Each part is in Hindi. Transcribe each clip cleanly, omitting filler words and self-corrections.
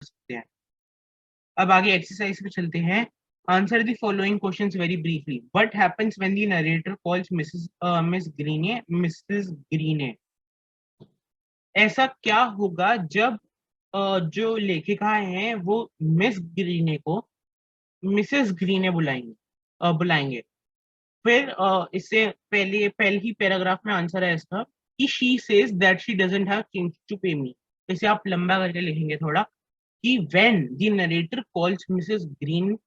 सकते हैं। अब आगे एक्सरसाइज पे चलते हैं। Answer the following questions very briefly. What happens when the narrator calls Mrs Greene? ऐसा क्या होगा जब जो लेखिकाएं हैं वो मिस ग्रीने को मिसेस ग्रीने बुलाएंगे। फिर इससे पहले ही पैराग्राफ में आंसर है इसका कि she says that she doesn't have change to pay me. इसे आप लंबा करके लिखेंगे थोड़ा कि when the narrator calls Mrs Greene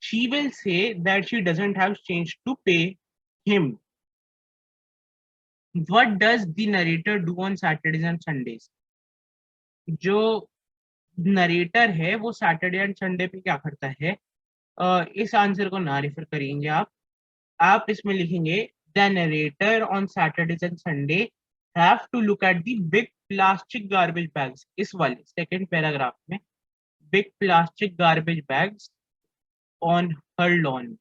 she will say that she doesn't have change to pay him. What does the narrator do on Saturdays and Sundays? जो नरेटर है वो सैटरडे एंड संडे पे क्या करता है? इस आंसर को ना रेफर करेंगे आप इसमें लिखेंगे the narrator on Saturdays and Sunday have to look at the big plastic garbage bags. इस वाले सेकंड पैराग्राफ में big plastic garbage bags on her lawn.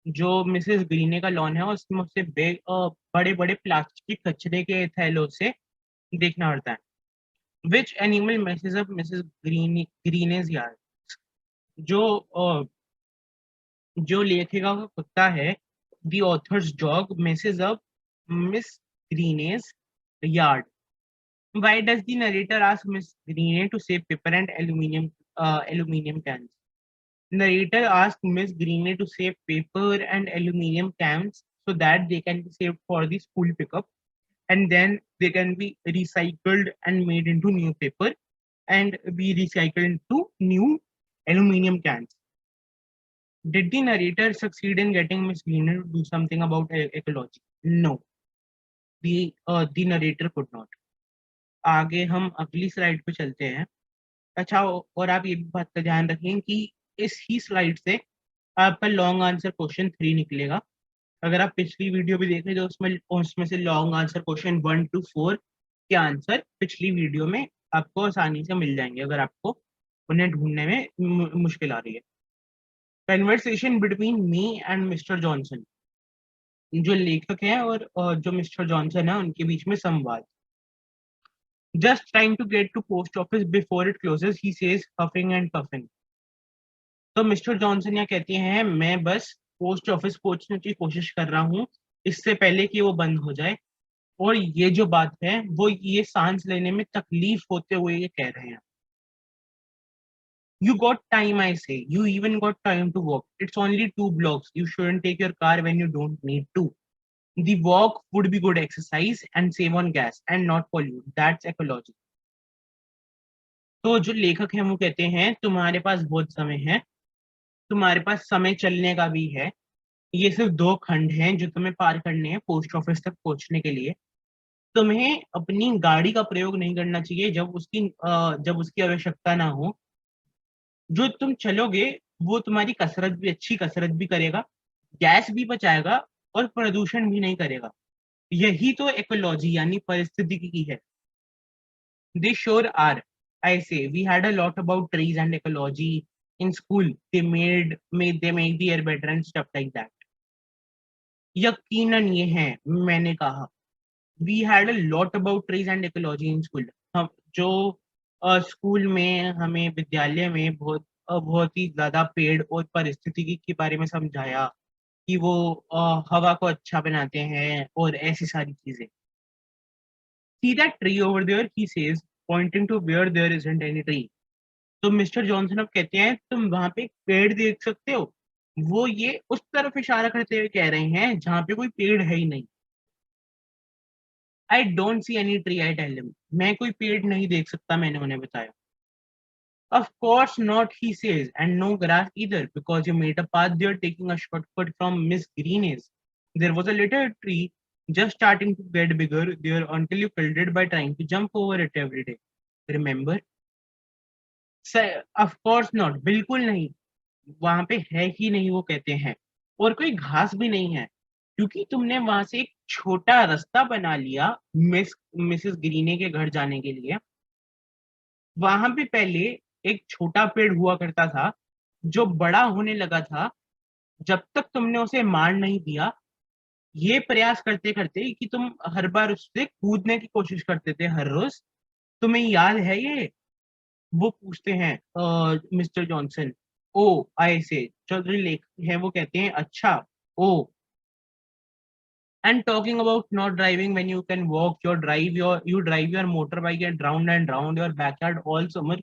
जो मिसेस ग्रीने का लॉन है उसमें उससे बड़े बड़े प्लास्टिक के कचरे के थैलों से देखना पड़ता है। Which animal message up Mrs ग्रीनेज yard? जो जो लेखिका का कुत्ता है the author's dog messes up miss ग्रीनेज yard. Why does the narrator ask Miss Greene to save paper and aluminium cans? Narrator asks Miss Greene to save paper and aluminium cans so that they can be saved for the school pickup, and then they can be recycled and made into new paper and be recycled into new aluminium cans. Did the narrator succeed in getting Miss Greene to do something about ecology? No, the narrator could not. आगे हम अगली स्लाइड पे चलते हैं। अच्छा, और आप ये भी बात का ध्यान रखें कि इस ही स्लाइड से आपका लॉन्ग आंसर क्वेश्चन 3 निकलेगा। अगर आप पिछली वीडियो भी देखें तो उसमें से लॉन्ग आंसर क्वेश्चन 1 to 4 के आंसर पिछली वीडियो में आपको आसानी से मिल जाएंगे अगर आपको उन्हें ढूंढने में मुश्किल आ रही है। Conversation between me and mister Johnson. जो लेखक है और जो मिस्टर जॉनसन है उनके बीच में संवाद। Just trying to get to post office before it closes, he says, huffing and puffing. तो मिस्टर जॉनसन यहाँ कहती हैं मैं बस पोस्ट ऑफिस पहुंचने की कोशिश कर रहा हूँ इससे पहले कि वो बंद हो जाए। और ये जो बात है वो ये सांस लेने में तकलीफ होते हुए ये कह रहे हैं। You got time, I say. You even got time to walk. It's only 2 blocks. You shouldn't take your car when you don't need to. The walk would be good exercise and save on gas and not pollute. That's ecology. तो जो लेखक है वो कहते हैं तुम्हारे पास बहुत समय है, तुम्हारे पास समय चलने का भी है। ये सिर्फ 2 खंड हैं जो तुम्हें पार करने हैं पोस्ट ऑफिस तक पहुंचने के लिए। तुम्हें अपनी गाड़ी का प्रयोग नहीं करना चाहिए जब उसकी आवश्यकता ना हो। जो तुम चलोगे वो तुम्हारी कसरत भी अच्छी कसरत भी करेगा, गैस भी बचाएगा और प्रदूषण भी नहीं करेगा। यही तो इकोलॉजी यानी पारिस्थितिकी की है। They sure are. I say we had a lot about trees and ecology in school. They make the air better and stuff like that. यकीनन ये है, मैंने कहा we had a lot about trees and ecology in school. हम जो स्कूल में हमें विद्यालय में बहुत ही ज्यादा पेड़ और पारिस्थितिकी के बारे में समझाया कि वो हवा को अच्छा बनाते हैं और ऐसी सारी चीजें। See that tree over there, he says, pointing to where there isn't any tree. तो मिस्टर जॉनसन अब कहते हैं तुम वहां पे एक पेड़ देख सकते हो। वो ये उस तरफ इशारा करते हुए कह रहे हैं जहां पे कोई पेड़ है ही नहीं। I don't see any tree, I tell him. मैं कोई पेड़ नहीं देख सकता, मैंने उन्हें बताया। Of course not, he says, and no grass either, because you made a path there taking a shortcut from Miss Green's. There was a little tree just starting to get bigger there until you killed it by trying to jump over it every day. Remember? Of course not, बिल्कुल नहीं। वहां पे है ही नहीं, वो कहते हैं। और कोई घास भी नहीं है क्योंकि तुमने वहां से एक छोटा रास्ता बना लिया मिसेस ग्रीने के घर जाने के लिए। वहां पे पहले एक छोटा पेड़ हुआ करता था जो बड़ा होने लगा था जब तक तुमने उसे मार नहीं दिया। ये प्रयास करते करते कि तुम हर बार उससे कूदने की कोशिश करते थे हर रोज, तुम्हें याद है ये? वो पूछते हैं मिस्टर जॉनसन। ओ आई से चौधरी लेख है, वो कहते हैं अच्छा ओ। And talking about not driving when you can walk, you drive your motorbike and round your backyard all summer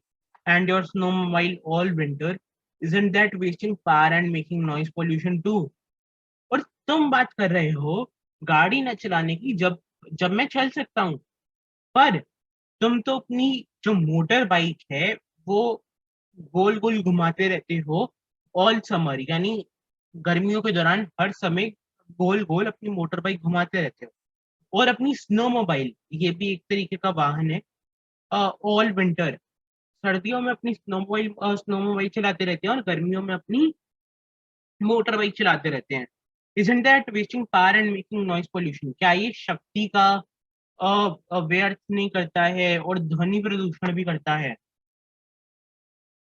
and your snowmobile all winter. Isn't that wasting power and making noise pollution too? और तुम बात कर रहे हो गाड़ी न चलाने की, जब जब मैं चल सकता हूँ, पर तुम तो अपनी जो मोटर बाइक है वो गोल गोल घुमाते रहते हो ऑल समर, यानी गर्मियों के दौरान हर समय गोल गोल अपनी मोटर बाइक घुमाते रहते हो। और अपनी स्नो मोबाइल, ये भी एक तरीके का वाहन है, ऑल विंटर, सर्दियों में अपनी स्नो मोबाइल चलाते रहते हैं और गर्मियों में अपनी मोटर बाइक चलाते रहते हैं। Isn't that wasting power and making noise pollution? क्या ये शक्ति का व्यर्थ नहीं करता है और ध्वनि प्रदूषण भी करता है?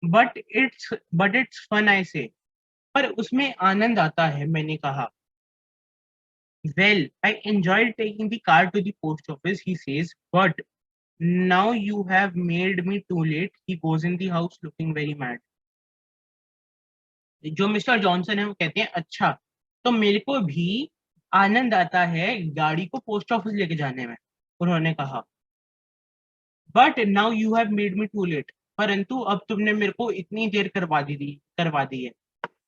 बट इट्स फन आई से, पर उसमें आनंद आता है, मैंने कहा। Well, I enjoyed taking the car to the post office, he says, but now you have made me too late. He goes in the house looking very mad. जो मिस्टर जॉनसन है वो कहते हैं अच्छा, तो मेरे को भी आनंद आता है गाड़ी को पोस्ट ऑफिस लेके जाने में, उन्होंने कहा। But now you have made me too late, परंतु अब तुमने मेरे को इतनी देर करवा दी है।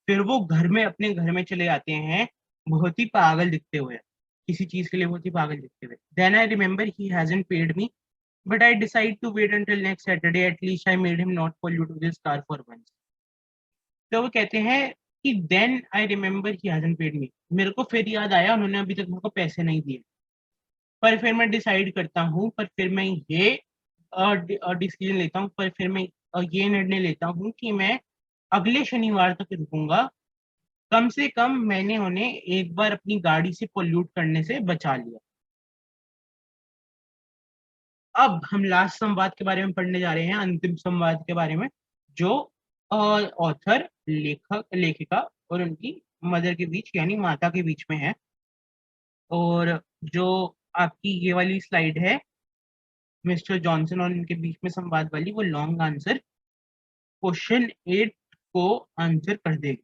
फिर वो अपने घर में चले जाते हैं, बहुत ही पागल दिखते हुए, किसी चीज के लिए बहुत ही पागल दिखते हुए। Then I remember he hasn't paid me, but I decide to wait until next Saturday. At least I made him not pollute this car for once. तो वो कहते हैं कि then I remember he hasn't paid me. मेरे को फिर याद आया उन्होंने अभी तक मेरे को पैसे नहीं दिए। पर फिर मैं डिसाइड करता हूँ, पर फिर मैं ये डिसीजन लेता हूँ, पर फिर मैं ये निर्णय लेता हूँ कि मैं अगले शनिवार तक रुकूंगा। कम से कम मैंने उन्हें एक बार अपनी गाड़ी से पोल्यूट करने से बचा लिया। अब हम लास्ट संवाद के बारे में पढ़ने जा रहे हैं, अंतिम संवाद के बारे में, जो ऑथर, लेखिका और उनकी मदर के बीच, यानी माता के बीच में है। और जो आपकी ये वाली स्लाइड है मिस्टर जॉनसन और इनके बीच में संवाद वाली, वो लॉन्ग आंसर क्वेश्चन 8 को आंसर कर देगी।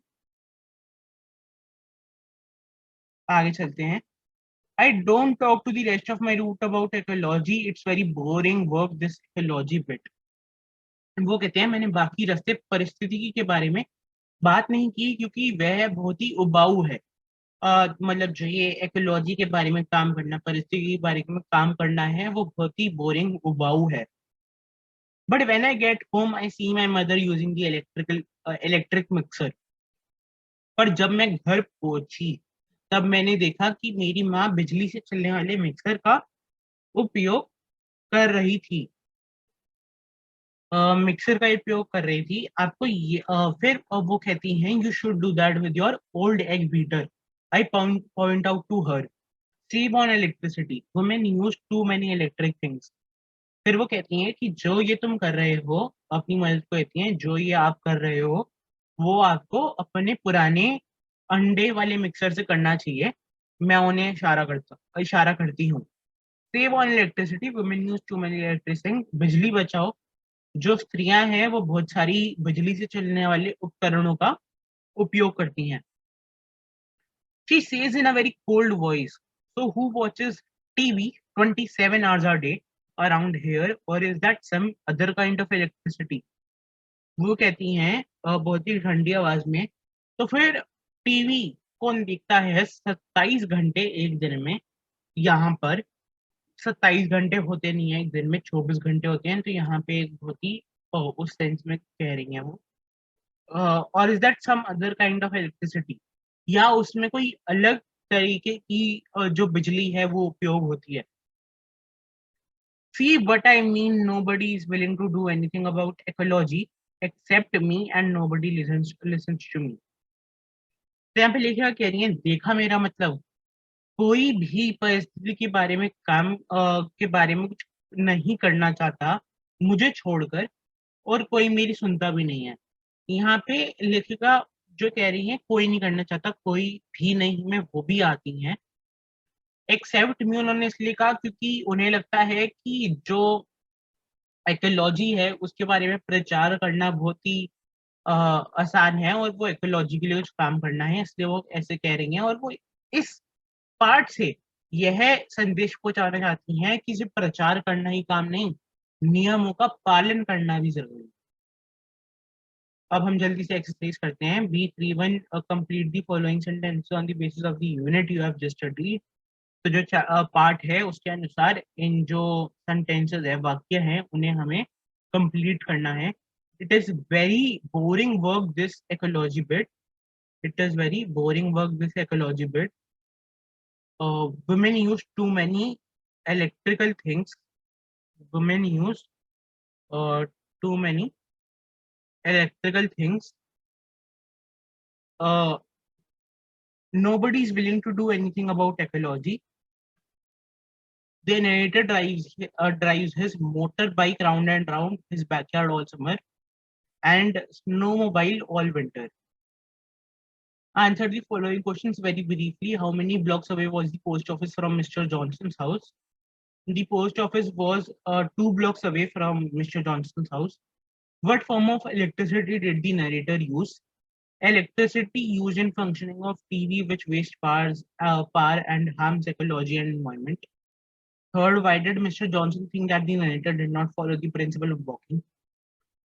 आगे चलते हैं। I don't talk to the rest of my route about ecology. It's very boring work, this ecology bit. वो कहते हैं मैंने बाकी रास्ते परिस्थितिकी के बारे में बात नहीं की क्योंकि वह बहुत ही उबाऊ है। मतलब जो ये इकोलॉजी के बारे में काम करना, परिस्थिति के बारे में काम करना है, वो बहुत ही बोरिंग, उबाऊ है। But when I get home I see my mother using the electric mixer. पर जब मैं घर पहुंची तब मैंने देखा कि मेरी माँ बिजली से चलने वाले मिक्सर का उपयोग कर रही थी। मिक्सर का उपयोग कर रही थी। आपको ये फिर वो कहती हैं you should do that with your old egg beater. I point out to her, save on electricity, women use too many electric things. फिर वो कहती हैं कि जो ये तुम कर रहे हो, अपनी मदद को कहती हैं जो ये आप कर रहे हो वो आपको अपने पुराने अंडे वाले मिक्सर से करना चाहिए। मैं उन्हें इशारा करती हूँ। Save on electricity, women use too many electric thing, बिजली बचाओ। जो स्त्रियां हैं वो बहुत सारी बिजली से चलने वाले उपकरणों का उपयोग करती हैं। She says in a very cold voice, so who watches TV 27 hours a day around here, or is that some other kind of electricity? वो कहती हैं बहुत ही ठंडी आवाज में, तो फिर टीवी कौन देखता है 27 घंटे एक दिन में? यहाँ पर 27 घंटे होते नहीं है एक दिन में, 24 घंटे होते हैं। तो यहाँ पे एक बहुत ही उस सेंस में कह रही हैं वो। और is that some other kind of electricity, या उसमें कोई अलग तरीके की जो बिजली है वो उपयोग होती है। See what I mean, nobody is willing to do anything about ecology except me and nobody listens to me. तो यहाँ पे लेखिका कह रही है देखा मेरा मतलब, कोई भी परिस्थिति के बारे में के बारे में कुछ नहीं करना चाहता मुझे छोड़कर, और कोई मेरी सुनता भी नहीं है। यहाँ पे लेखिका जो कह रही है कोई नहीं करना चाहता, कोई भी नहीं में वो भी आती हैं। एक्सेप्ट मी उन्होंने इसलिए कहा क्योंकि उन्हें लगता है कि जो इकोलॉजी है उसके बारे में प्रचार करना बहुत ही आसान है, और वो इकोलॉजी के लिए कुछ काम करना है, इसलिए वो ऐसे कह रही हैं। और वो इस पार्ट से यह संदेश पहुंचाना चाहती हैं कि सिर्फ प्रचार करना ही काम नहीं, नियमों का पालन करना भी जरूरी है। अब हम जल्दी से एक्सरसाइज करते हैं। B31 complete the following sentence on the basis of the unit you have just studied. तो जो पार्ट है उसके अनुसार इन जो सेंटेंसेस है, वाक्य हैं, उन्हें हमें कंप्लीट करना है। It is very boring work this ecology bit. It is very boring work this ecology bit. Women use too many electrical things. Women use too many electrical things. Uh, Nobody is willing to do anything about ecology. The narrator drives his motorbike round and round his backyard all summer and snowmobile all winter. Answer the following questions very briefly. How many blocks away was the post office from Mr. Johnson's house? The post office was 2 blocks away from Mr. Johnson's house. What form of electricity did the narrator use? Electricity used in functioning of TV, which wastes power and harms ecology and environment. Third, why did Mr. Johnson think that the narrator did not follow the principle of walking?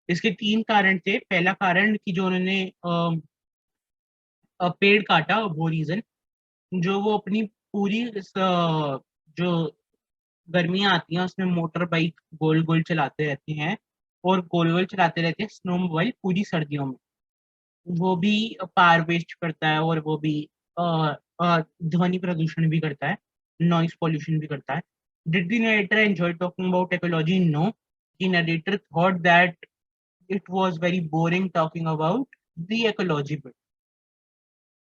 इसके 3 कारण थे। पहला कारण कि जो उन्होंने पेड़ काटा, वो रीजन। जो वो अपनी पूरी जो गर्मियां आती हैं उसमें मोटर बाइक गोल गोल चलाते रहते हैं, और गोल गोल चलाते रहते हैं स्नो मोबाइल पूरी सर्दियों में। वो भी पावर वेस्ट करता है, और वो भी ध्वनि प्रदूषण भी करता है, नॉइस पॉल्यूशन भी करता है। Did the narrator enjoy talking about ecology? No, the narrator thought that it was very boring talking about the ecology bit।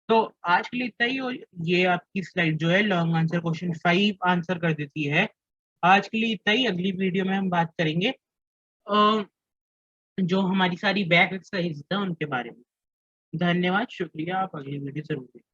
तो आज के लिए इतना ही। और ये आपकी स्लाइड जो है लॉन्ग आंसर क्वेश्चन 5 आंसर कर देती है। आज के लिए इतना ही। अगली वीडियो में हम बात करेंगे जो हमारी सारी बैक एक्सरसाइज है उनके बारे में। धन्यवाद, शुक्रिया। आप अगली वीडियो जरूर देखें।